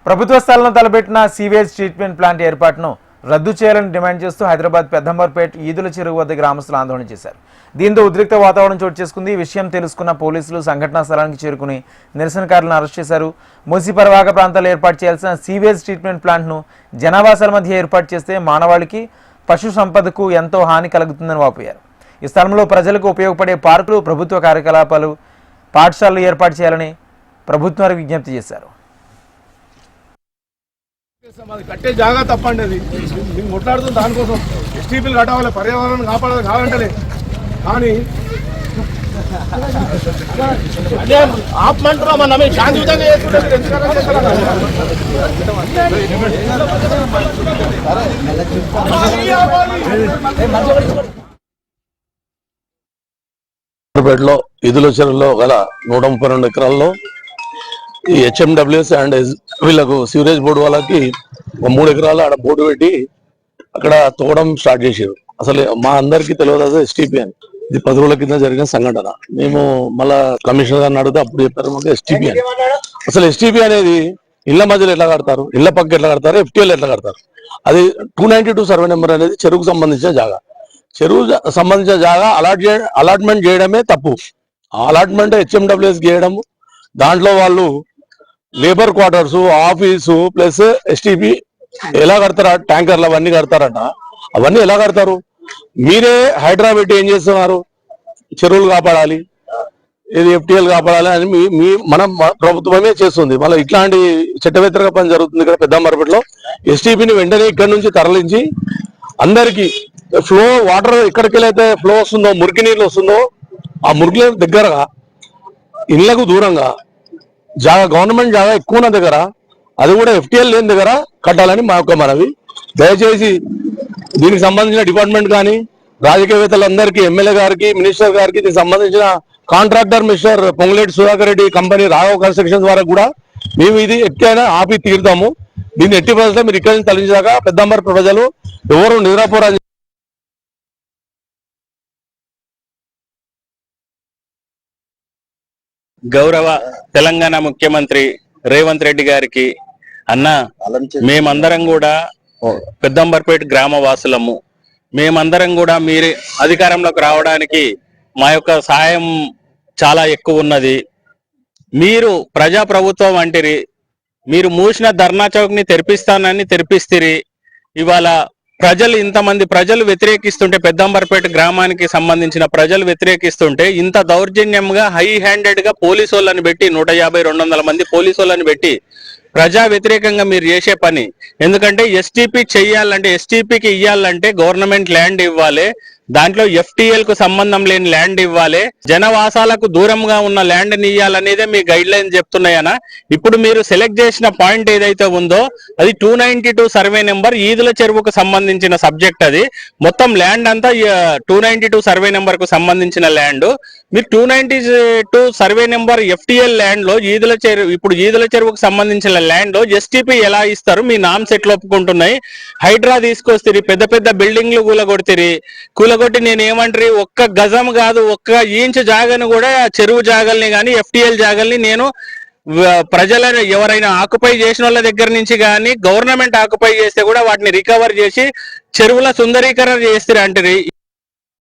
ప్రభుత్వ స్థలంలో తలపెట్టిన సీవేజ్ ట్రీట్మెంట్ ప్లాంట్ ఏర్పాటును రద్దు చేయాలని డిమాండ్ చేస్తూ హైదరాబాద్ పెద్దంబర్పేట్ ఈదుల చెరువు వద్ద గ్రామస్తులు ఆందోళన చేశారు. దీంతో ఉద్రిక్త వాతావరణం చోటు చేసుకుంది. ఈ విషయం తెలుసుకున్న పోలీసులు సంఘటనా స్థలానికి చేరుకుని నిరసనకారులను అరెస్ట్ చేశారు. మూసీ పరివాహక ప్రాంతాల్లో ఏర్పాటు చేయాల్సిన సీవేజ్ ట్రీట్మెంట్ ప్లాంట్ను జనావాసాల మధ్య ఏర్పాటు చేస్తే మానవాళికి పశు సంపదకు ఎంతో హాని కలుగుతుందని వాపోయారు. ఈ స్థలంలో ప్రజలకు ఉపయోగపడే పార్కులు, ప్రభుత్వ కార్యకలాపాలు, పాఠశాలలు ఏర్పాటు చేయాలని ప్రభుత్వానికి విజ్ఞప్తి చేశారు. కట్టే జాగా తప్పండి. అది మేము కొట్లాడుతుంది దానికోసం. ఎస్టీపీలు కట్టాలి, పర్యావరణం కాపాడాలి కావాలంటలే, కానీ ఆపమంటున్నామన్నా మేము శాంతియుతంగా లో ఇదుల చెరువులో గల 132 ఎకరాల్లో ఈ హెచ్ఎండబ్ల్యూఎస్ అండ్ వీళ్ళకు సివరేజ్ బోర్డు వాళ్ళకి 3 ఎకరాలు ఆడ బోర్డు పెట్టి అక్కడ తోవడం స్టార్ట్ చేశారు. అసలు మా అందరికీ తెలియదు అది ఎస్టీపీ అని. ఇది 10 రోజుల కింద జరిగిన సంఘటన. మేము మళ్ళా కమిషనర్ గారిని అడిగితే అప్పుడు చెప్పారు మాకు ఎస్టీపీ అని. అసలు ఎస్టీపీ అనేది ఇళ్ల మధ్యలో ఎట్లా కడతారు, ఇళ్ల పక్క ఎట్లా కడతారు, ఎఫ్టీఎల్ ఎట్లా కడతారు? అది 292 సర్వే నెంబర్ అనేది చెరువుకు సంబంధించిన జాగా. చెరువు సంబంధించిన జాగా అలాట్మెంట్ చేయడమే తప్పు. అలాట్మెంట్ హెచ్ఎండబ్ల్యూఎస్ చేయడం, దాంట్లో వాళ్ళు labour quarters, office plus STP ఎలా కడతారా, ట్యాంకర్లు అవన్నీ కడతారట. అవన్నీ ఎలా కడతారు? మీరే హైదరాబాద్ ఏం చేస్తున్నారు? చెరువులు కాపాడాలి, ఇది ఎఫ్టీఎల్ కాపాడాలి అని మన ప్రభుత్వమే చేస్తుంది. మళ్ళీ ఇట్లాంటి చట్ట వ్యతిరేక పని జరుగుతుంది ఇక్కడ పెద్దంబర్పేటలో. ఎస్టీపీని వెంటనే ఇక్కడ నుంచి తరలించి అందరికీ ఫ్లో వాటర్ ఎక్కడికెళ్ళైతే ఫ్లో వస్తుందో, మురికి నీళ్ళు వస్తుందో ఆ మురికి దగ్గరగా ఇళ్లకు దూరంగా జాగా, గవర్నమెంట్ జాగా ఎక్కువ ఉన్న దగ్గర, అది కూడా ఎఫ్టీఎల్ లేని దగ్గర కట్టాలని మా యొక్క మనవి. దయచేసి దీనికి సంబంధించిన డిపార్ట్మెంట్ కానీ రాజకీయవేత్తలందరికీ, ఎమ్మెల్యే గారికి, మినిస్టర్ గారికి, దీనికి సంబంధించిన contractor mister Ponguleti Sudhakar Reddy company Raghav constructions ద్వారా కూడా మేము ఇది ఎట్టైనా ఆపి తీరుతాము. దీన్ని ఎట్టి పరిస్థితుల్లో మీరు ఇక్కడి నుంచి తరలించాక పెద్దంబర్ ప్రజలు ఎవరు నిద్రపోరాని గౌరవ తెలంగాణ ముఖ్యమంత్రి రేవంత్ రెడ్డి గారికి, అన్న మేమందరం కూడా పెద్దంబర్పేట గ్రామ వాసులము, మేమందరం కూడా మీరు అధికారంలోకి రావడానికి మా యొక్క సహాయం చాలా ఎక్కువ ఉన్నది. మీరు ప్రజాప్రభుత్వం అంటిరి, మీరు మూసిన ధర్నా చౌక్ ని తెరిపిస్తానని తెరిపిస్తిరి. ఇవాళ ప్రజలు, ఇంతమంది ప్రజలు వ్యతిరేకిస్తుంటే, పెద్దంబర్పేట గ్రామానికి సంబంధించిన ప్రజలు వ్యతిరేకిస్తుంటే ఇంత దౌర్జన్యంగా హై హ్యాండెడ్ గా పోలీసు వాళ్ళని పెట్టి 150-200 మంది పోలీసు వాళ్ళని పెట్టి ప్రజా వ్యతిరేకంగా మీరు చేసే పని. ఎందుకంటే ఎస్టీపీ చెయ్యాలంటే, ఎస్టీపీకి ఇవ్వాలంటే గవర్నమెంట్ ల్యాండ్ ఇవ్వాలి, దాంట్లో ఎఫ్టీఎల్ కు సంబంధం లేని ల్యాండ్ ఇవ్వాలి, జనవాసాలకు దూరంగా ఉన్న ల్యాండ్ ని ఇవ్వాలనేదే మీ గైడ్ లైన్ చెప్తున్నాయనా. ఇప్పుడు మీరు సెలెక్ట్ చేసిన పాయింట్ ఏదైతే ఉందో అది 292 సర్వే నెంబర్ ఈదుల చెరువుకు సంబంధించిన సబ్జెక్ట్. అది మొత్తం ల్యాండ్ అంతా 292 సర్వే నెంబర్ కు సంబంధించిన ల్యాండ్. మీరు 292 సర్వే నెంబర్ ఎఫ్టీఎల్ ల్యాండ్ లో ఈదుల చెరువు, ఇప్పుడు ఈదుల చెరువుకు సంబంధించిన ల్యాండ్ లో ఎస్టీపీ ఎలా ఇస్తారు? మీ నామ్స్ ఎట్లా ఒప్పుకుంటున్నాయి? హైడ్రా తీసుకొస్తే పెద్ద పెద్ద బిల్డింగ్లు కూలగొట్టి నేను ఏమంటారు, ఒక్క గజం కాదు, ఒక్క ఇంచు జాగను కూడా, చెరువు జాగల్ని కానీ ఎఫ్టీఎల్ జాగల్ని నేను ప్రజలను ఎవరైనా ఆక్యుపై చేసిన వాళ్ళ దగ్గర నుంచి కానీ గవర్నమెంట్ ఆక్యుపై చేస్తే కూడా వాటిని రికవర్ చేసి చెరువుల సుందరీకరణ చేస్తారు అంటారు.